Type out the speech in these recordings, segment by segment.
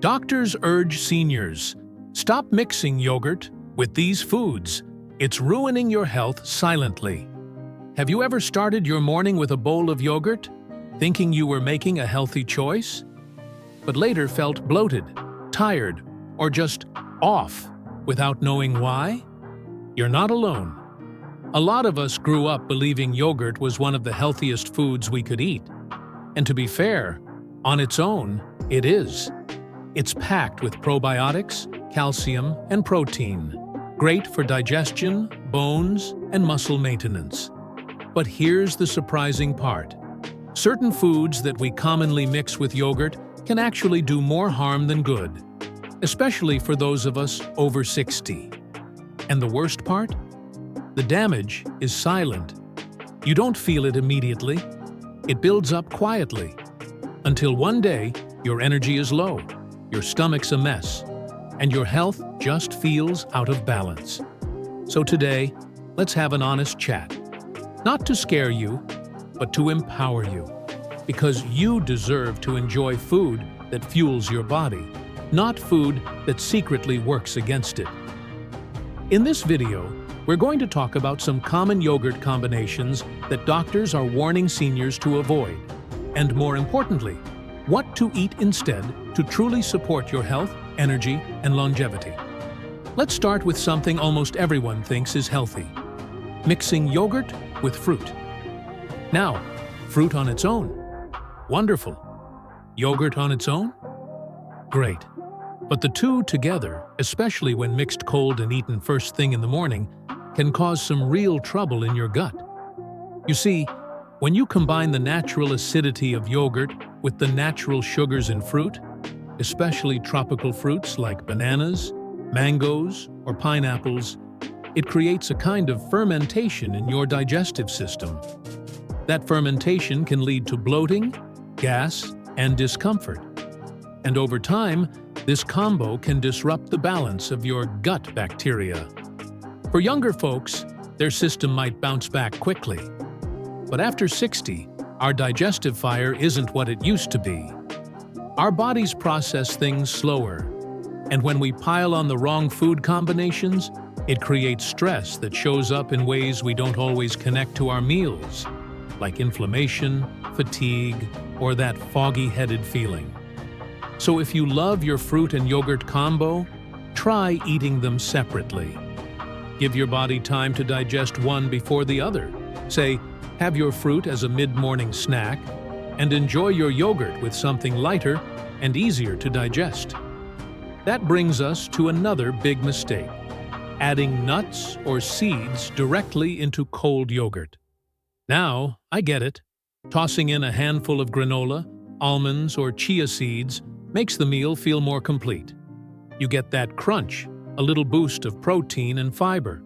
Doctors urge seniors, stop mixing yogurt with these foods. It's ruining your health silently. Have you ever started your morning with a bowl of yogurt, thinking you were making a healthy choice, but later felt bloated, tired, or just off without knowing why? You're not alone. A lot of us grew up believing yogurt was one of the healthiest foods we could eat. And to be fair, on its own, it is. It's packed with probiotics, calcium, and protein, great for digestion, bones, and muscle maintenance. But here's the surprising part. Certain foods that we commonly mix with yogurt can actually do more harm than good, especially for those of us over 60. And the worst part? The damage is silent. You don't feel it immediately. It builds up quietly, until one day your energy is low, your stomach's a mess, and your health just feels out of balance. So today, let's have an honest chat. Not to scare you, but to empower you. Because you deserve to enjoy food that fuels your body, not food that secretly works against it. In this video, we're going to talk about some common yogurt combinations that doctors are warning seniors to avoid, and more importantly, what to eat instead to truly support your health, energy, and longevity. Let's start with something almost everyone thinks is healthy: mixing yogurt with fruit. Now, fruit on its own? Wonderful. Yogurt on its own? Great. But the two together, especially when mixed cold and eaten first thing in the morning, can cause some real trouble in your gut. You see, when you combine the natural acidity of yogurt with the natural sugars in fruit, especially tropical fruits like bananas, mangoes, or pineapples, it creates a kind of fermentation in your digestive system. That fermentation can lead to bloating, gas, and discomfort. And over time, this combo can disrupt the balance of your gut bacteria. For younger folks, their system might bounce back quickly. But after 60, our digestive fire isn't what it used to be. Our bodies process things slower, and when we pile on the wrong food combinations, it creates stress that shows up in ways we don't always connect to our meals, like inflammation, fatigue, or that foggy-headed feeling. So if you love your fruit and yogurt combo, try eating them separately. Give your body time to digest one before the other. Say, have your fruit as a mid-morning snack, and enjoy your yogurt with something lighter and easier to digest. That brings us to another big mistake: adding nuts or seeds directly into cold yogurt. Now, I get it. Tossing in a handful of granola, almonds, or chia seeds makes the meal feel more complete. You get that crunch, a little boost of protein and fiber.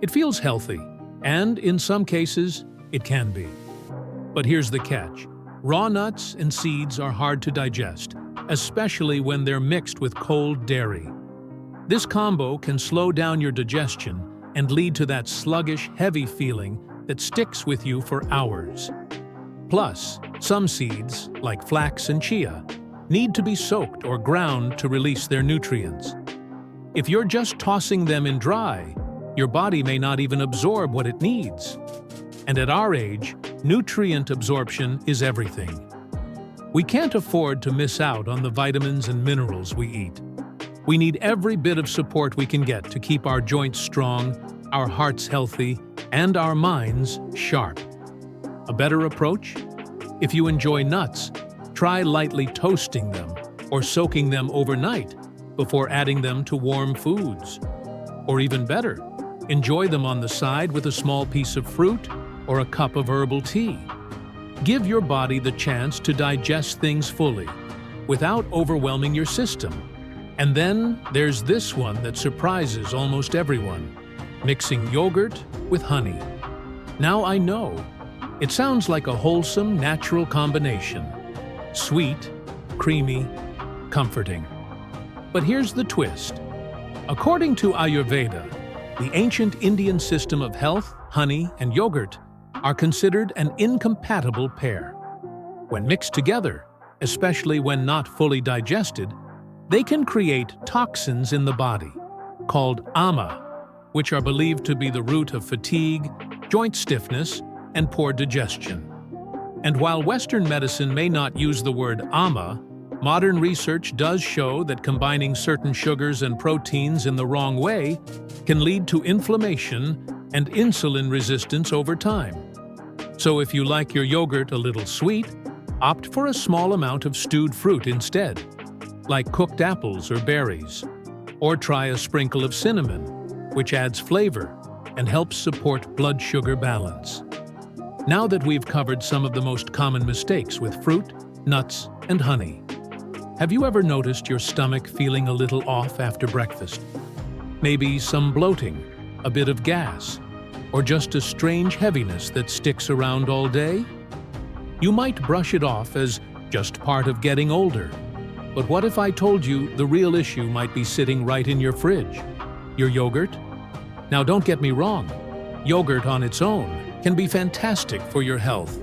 It feels healthy, and in some cases, it can be. But here's the catch. Raw nuts and seeds are hard to digest, especially when they're mixed with cold dairy. This combo can slow down your digestion and lead to that sluggish, heavy feeling that sticks with you for hours. Plus, some seeds, like flax and chia, need to be soaked or ground to release their nutrients. If you're just tossing them in dry, your body may not even absorb what it needs. And at our age, nutrient absorption is everything. We can't afford to miss out on the vitamins and minerals we eat. We need every bit of support we can get to keep our joints strong, our hearts healthy, and our minds sharp. A better approach? If you enjoy nuts, try lightly toasting them or soaking them overnight before adding them to warm foods. Or even better, enjoy them on the side with a small piece of fruit or a cup of herbal tea. Give your body the chance to digest things fully, without overwhelming your system. And then there's this one that surprises almost everyone: mixing yogurt with honey. Now I know, it sounds like a wholesome, natural combination. Sweet, creamy, comforting. But here's the twist. According to Ayurveda, the ancient Indian system of health, honey, and yogurt are considered an incompatible pair. When mixed together, especially when not fully digested, They can create toxins in the body, called AMA, which are believed to be the root of fatigue, joint stiffness, and poor digestion. And while Western medicine may not use the word AMA, modern research does show that combining certain sugars and proteins in the wrong way can lead to inflammation and insulin resistance over time. So if you like your yogurt a little sweet, opt for a small amount of stewed fruit instead, like cooked apples or berries. Or try a sprinkle of cinnamon, which adds flavor and helps support blood sugar balance. Now that we've covered some of the most common mistakes with fruit, nuts, and honey, have you ever noticed your stomach feeling a little off after breakfast? Maybe some bloating, a bit of gas, or just a strange heaviness that sticks around all day? You might brush it off as just part of getting older. But what if I told you the real issue might be sitting right in your fridge? Your yogurt? Now don't get me wrong, yogurt on its own can be fantastic for your health.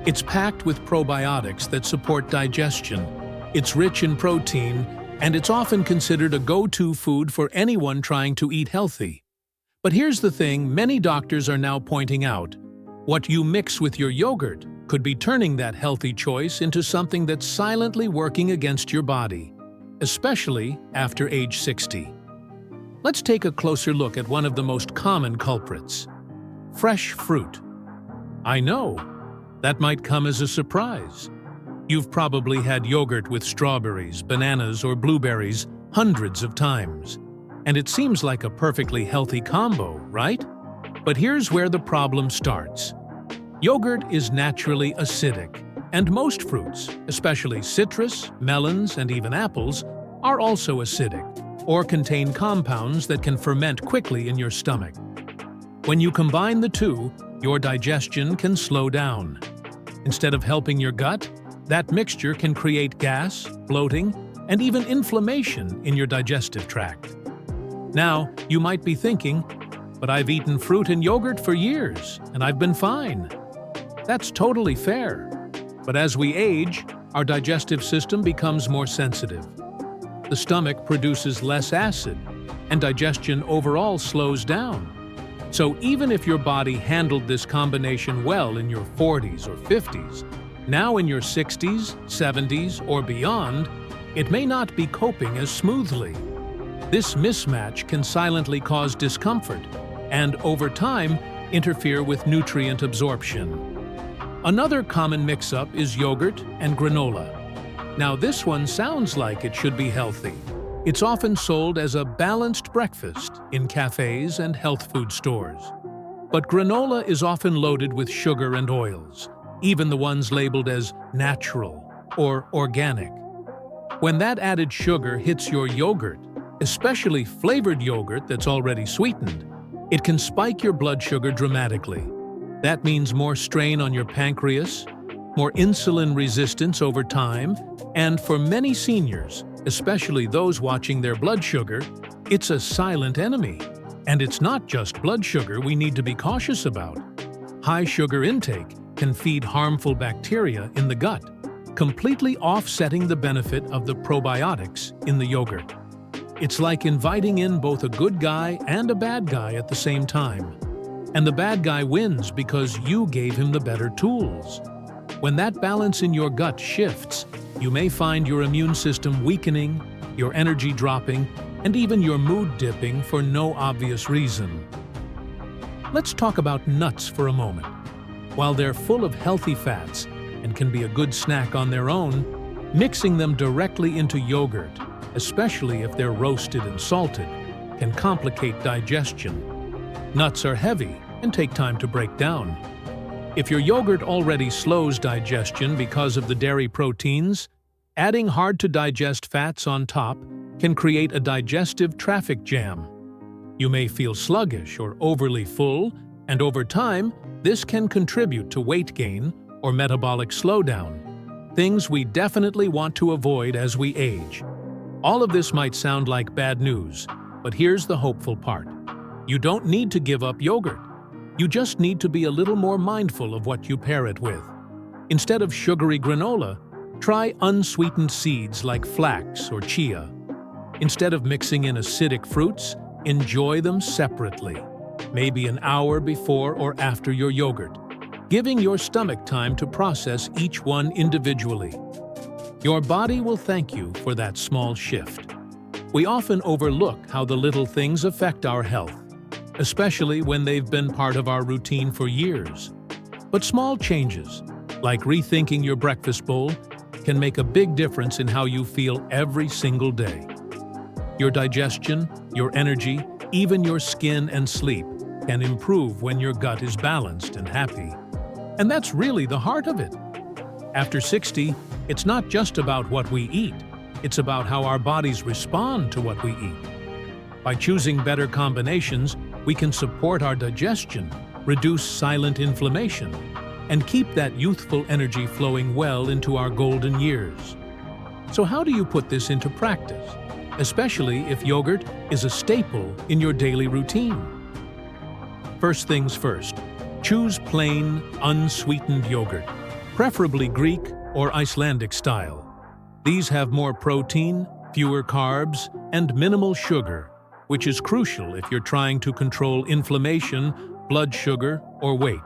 It's packed with probiotics that support digestion, it's rich in protein, and it's often considered a go-to food for anyone trying to eat healthy. But here's the thing many doctors are now pointing out. What you mix with your yogurt could be turning that healthy choice into something that's silently working against your body, especially after age 60. Let's take a closer look at one of the most common culprits: fresh fruit. I know, that might come as a surprise. You've probably had yogurt with strawberries, bananas, or blueberries hundreds of times, and it seems like a perfectly healthy combo, right? But here's where the problem starts. Yogurt is naturally acidic, and most fruits, especially citrus, melons, and even apples, are also acidic, or contain compounds that can ferment quickly in your stomach. When you combine the two, your digestion can slow down. Instead of helping your gut, that mixture can create gas, bloating, and even inflammation in your digestive tract. Now, you might be thinking, but I've eaten fruit and yogurt for years, and I've been fine. That's totally fair. But as we age, our digestive system becomes more sensitive. The stomach produces less acid, and digestion overall slows down. So even if your body handled this combination well in your 40s or 50s, now in your 60s, 70s, or beyond, it may not be coping as smoothly. This mismatch can silently cause discomfort and, over time, interfere with nutrient absorption. Another common mix-up is yogurt and granola. Now this one sounds like it should be healthy. It's often sold as a balanced breakfast in cafes and health food stores. But granola is often loaded with sugar and oils, even the ones labeled as natural or organic. When that added sugar hits your yogurt, especially flavored yogurt that's already sweetened, it can spike your blood sugar dramatically. That means more strain on your pancreas, more insulin resistance over time, and for many seniors, especially those watching their blood sugar, it's a silent enemy. And it's not just blood sugar we need to be cautious about. High sugar intake can feed harmful bacteria in the gut, completely offsetting the benefit of the probiotics in the yogurt. It's like inviting in both a good guy and a bad guy at the same time. And the bad guy wins because you gave him the better tools. When that balance in your gut shifts, you may find your immune system weakening, your energy dropping, and even your mood dipping for no obvious reason. Let's talk about nuts for a moment. While they're full of healthy fats and can be a good snack on their own, mixing them directly into yogurt, especially if they're roasted and salted, can complicate digestion. Nuts are heavy and take time to break down. If your yogurt already slows digestion because of the dairy proteins, adding hard-to-digest fats on top can create a digestive traffic jam. You may feel sluggish or overly full, and over time, this can contribute to weight gain or metabolic slowdown, things we definitely want to avoid as we age. All of this might sound like bad news, but here's the hopeful part. You don't need to give up yogurt. You just need to be a little more mindful of what you pair it with. Instead of sugary granola, try unsweetened seeds like flax or chia, Instead of mixing in acidic fruits, enjoy them separately, maybe an hour before or after your yogurt, giving your stomach time to process each one individually. Your body will thank you for that small shift. We often overlook how the little things affect our health, especially when they've been part of our routine for years. But small changes, like rethinking your breakfast bowl, can make a big difference in how you feel every single day. Your digestion, your energy, even your skin and sleep can improve when your gut is balanced and happy. And that's really the heart of it. After 60, it's not just about what we eat, it's about how our bodies respond to what we eat. By choosing better combinations, we can support our digestion, reduce silent inflammation, and keep that youthful energy flowing well into our golden years. So how do you put this into practice, especially if yogurt is a staple in your daily routine? First things first, choose plain, unsweetened yogurt, preferably Greek or Icelandic style. These have more protein, fewer carbs, and minimal sugar, which is crucial if you're trying to control inflammation, blood sugar, or weight.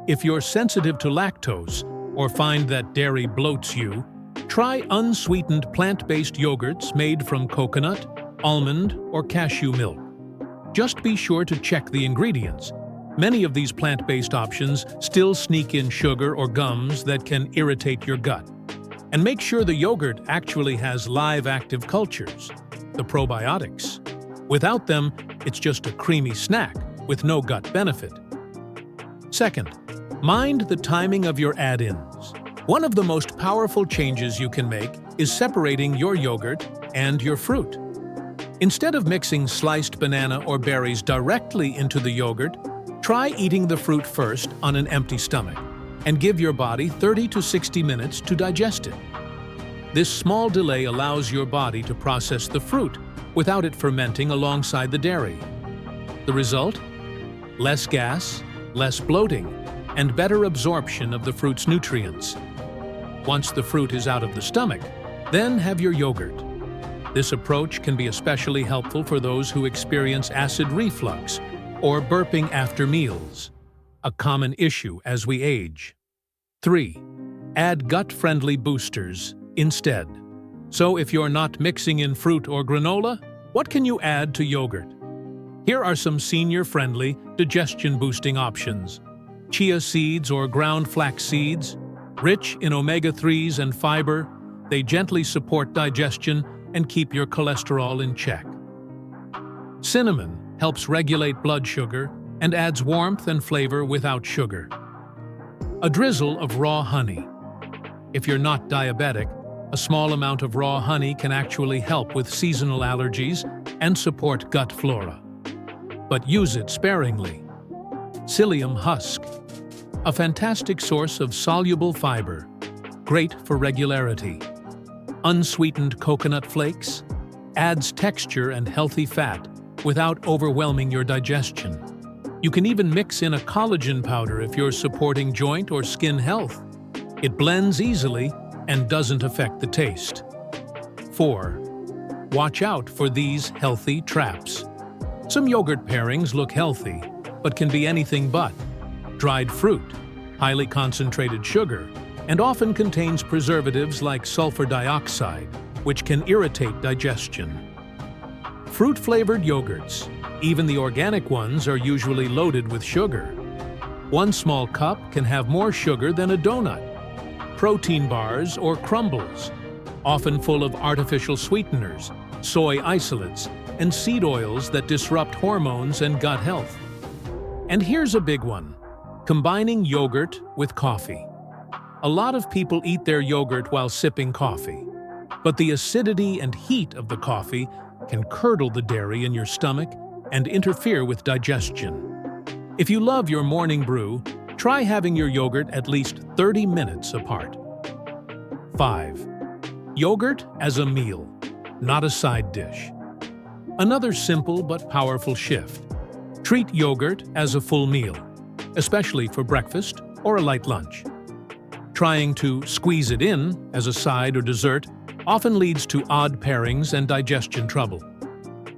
If you're sensitive to lactose or find that dairy bloats you, try unsweetened plant-based yogurts made from coconut, almond, or cashew milk. Just be sure to check the ingredients. Many of these plant-based options still sneak in sugar or gums that can irritate your gut. And make sure the yogurt actually has live active cultures, the probiotics. Without them, it's just a creamy snack with no gut benefit. Second, mind the timing of your add-ins. One of the most powerful changes you can make is separating your yogurt and your fruit. Instead of mixing sliced banana or berries directly into the yogurt, try eating the fruit first on an empty stomach and give your body 30 to 60 minutes to digest it. This small delay allows your body to process the fruit without it fermenting alongside the dairy. The result? Less gas, less bloating, and better absorption of the fruit's nutrients. Once the fruit is out of the stomach, then have your yogurt. This approach can be especially helpful for those who experience acid reflux or burping after meals, a common issue as we age. 3. Add gut-friendly boosters instead. So if you're not mixing in fruit or granola, what can you add to yogurt? Here are some senior-friendly, digestion-boosting options. Chia seeds or ground flax seeds, rich in omega-3s and fiber, they gently support digestion and keep your cholesterol in check. Cinnamon helps regulate blood sugar and adds warmth and flavor without sugar. A drizzle of raw honey. If you're not diabetic, a small amount of raw honey can actually help with seasonal allergies and support gut flora. But use it sparingly. Psyllium husk. A fantastic source of soluble fiber, great for regularity. Unsweetened coconut flakes adds texture and healthy fat without overwhelming your digestion. You can even mix in a collagen powder if you're supporting joint or skin health. It blends easily and doesn't affect the taste. 4. Watch out for these healthy traps. Some yogurt pairings look healthy, but can be anything but. Dried fruit, highly concentrated sugar, and often contains preservatives like sulfur dioxide, which can irritate digestion. Fruit-flavored yogurts, even the organic ones, are usually loaded with sugar. One small cup can have more sugar than a donut. Protein bars or crumbles, often full of artificial sweeteners, soy isolates, and seed oils that disrupt hormones and gut health. And here's a big one: combining yogurt with coffee. A lot of people eat their yogurt while sipping coffee, but the acidity and heat of the coffee can curdle the dairy in your stomach and interfere with digestion. If you love your morning brew, try having your yogurt at least 30 minutes apart. 5. Yogurt as a meal, not a side dish. Another simple but powerful shift. Treat yogurt as a full meal, especially for breakfast or a light lunch. Trying to squeeze it in as a side or dessert often leads to odd pairings and digestion trouble.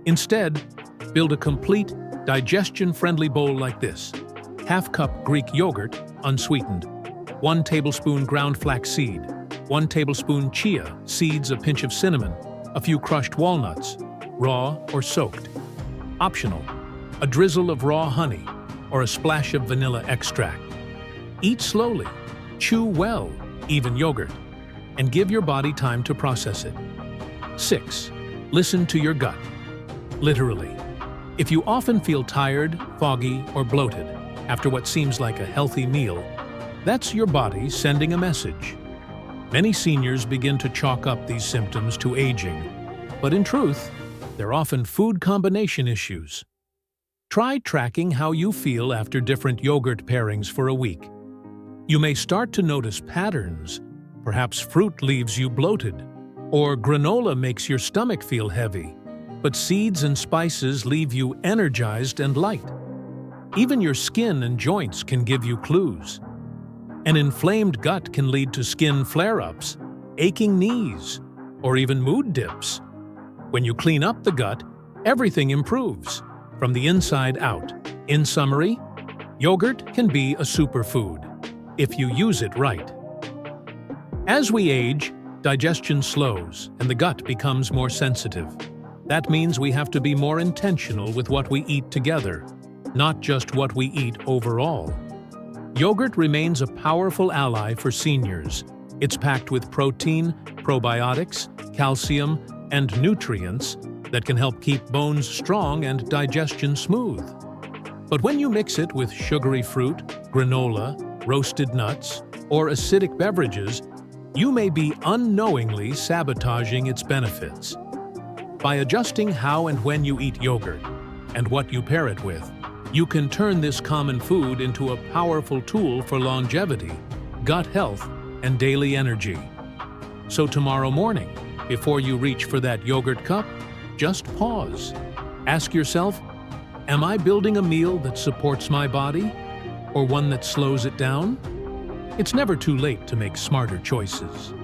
Instead, build a complete, digestion-friendly bowl like this. Half-cup Greek yogurt, unsweetened. 1 tablespoon ground flaxseed. 1 tablespoon chia, seeds, a pinch of cinnamon, a few crushed walnuts, raw or soaked. Optional, a drizzle of raw honey or a splash of vanilla extract. Eat slowly, chew well, even yogurt, and give your body time to process it. 6. Listen to your gut. Literally. If you often feel tired, foggy, or bloated after what seems like a healthy meal, that's your body sending a message. Many seniors begin to chalk up these symptoms to aging, but in truth, they're often food combination issues. Try tracking how you feel after different yogurt pairings for a week. You may start to notice patterns. Perhaps fruit leaves you bloated, or granola makes your stomach feel heavy, but seeds and spices leave you energized and light. Even your skin and joints can give you clues. An inflamed gut can lead to skin flare-ups, aching knees, or even mood dips. When you clean up the gut, everything improves, from the inside out. In summary, yogurt can be a superfood, if you use it right. As we age, digestion slows and the gut becomes more sensitive. That means we have to be more intentional with what we eat together, not just what we eat overall. Yogurt remains a powerful ally for seniors. It's packed with protein, probiotics, calcium, and nutrients that can help keep bones strong and digestion smooth. But when you mix it with sugary fruit, granola, roasted nuts, or acidic beverages, you may be unknowingly sabotaging its benefits. By adjusting how and when you eat yogurt and what you pair it with, you can turn this common food into a powerful tool for longevity, gut health, and daily energy. So tomorrow morning, before you reach for that yogurt cup, just pause. Ask yourself, am I building a meal that supports my body, or one that slows it down? It's never too late to make smarter choices.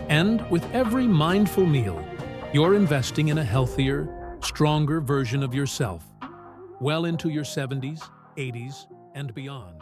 And with every mindful meal, you're investing in a healthier, stronger version of yourself, well into your 70s, 80s, and beyond.